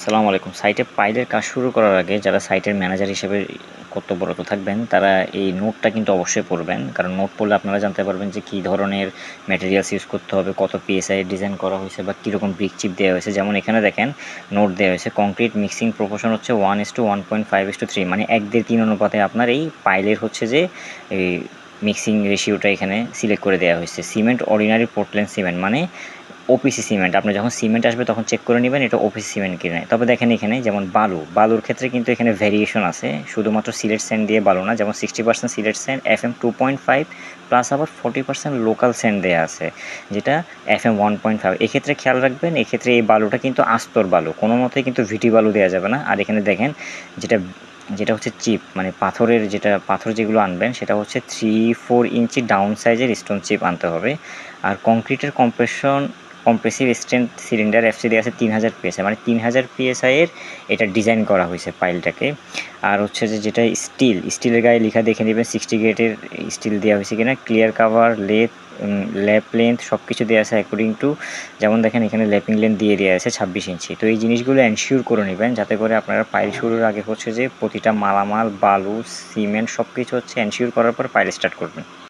আসসালামু আলাইকুম। সাইটে পাইলের কাজ শুরু করার আগে যারা সাইটের ম্যানেজার হিসেবে কর্তব্যরত থাকবেন তারা এই নোটটা কিন্তু অবশ্যই পড়বেন। কারণ নোট পড়লে আপনারা জানতে পারবেন যে কী ধরনের ম্যাটেরিয়ালস ইউজ করতে হবে, কত পিএসআই ডিজাইন করা হয়েছে বা কীরকম ব্রিক চিপ দেওয়া হয়েছে। যেমন এখানে দেখেন নোট দেওয়া হয়েছে কংক্রিট মিক্সিং প্রপোর্শন হচ্ছে 1:1.5:3, মানে 1-3 অনুপাতে আপনার এই পাইলের হচ্ছে যে এই মিক্সিং রেশিওটা এখানে সিলেক্ট করে দেওয়া হয়েছে। সিমেন্ট অর্ডিনারি পোর্টল্যান্ড সিমেন্ট, মানে ওপিসি সিমেন্ট। আপনি যখন সিমেন্ট আসবে তখন চেক করে নেবেন এটা ওপিসি সিমেন্ট কিনা। তবে দেখেন এখানে যেমন বালুর ক্ষেত্রে কিন্তু এখানে ভেরিয়েশন আছে, শুধুমাত্র সিলেট স্যান্ড দিয়ে বালু না। যেমন 60% সিলেট স্যান্ড FM 2.5 প্লাস আবার 40% লোকাল স্যান্ড দেওয়া আছে, যেটা FM 1.5। এক্ষেত্রে খেয়াল রাখবেন, এক্ষেত্রে এই বালুটা কিন্তু আস্তর বালু, কোনো মতেই কিন্তু ভিটি বালু দেওয়া যাবে না। আর এখানে দেখেন যেটা যেটা হচ্ছে চিপ, মানে পাথরের পাথর যেগুলো আনবেন সেটা হচ্ছে 3-4 ইঞ্চি ডাউন সাইজের স্টোন চিপ আনতে হবে। আর কংক্রিটের কম্প্রেসিভ স্ট্রেংথ সিলিন্ডার এফসি দেওয়া আছে 3000 পিএসআই, মানে 3000 পিএসআইয়ের এটা ডিজাইন করা হয়েছে পাইলটাকে। আর হচ্ছে যেটা স্টিলের গায়ে লেখা দেখে নেবেন 60 গ্রেডের স্টিল দেওয়া হয়েছে কিনা। ক্লিয়ার কাভার, ল্যাপ লেন্থ সব কিছু দেওয়া আছে অ্যাকর্ডিং টু, যেমন দেখেন এখানে ল্যাপিং লেন্থ দিয়ে দেওয়া আছে 26 ইঞ্চি। তো এই জিনিসগুলো এনশিওর করে নেবেন যাতে করে আপনারা পাইল শুরুর আগে হচ্ছে যে প্রতিটা মালামাল, বালু, সিমেন্ট সব কিছু হচ্ছে এনশিওর করার পর পাইল স্টার্ট করবেন।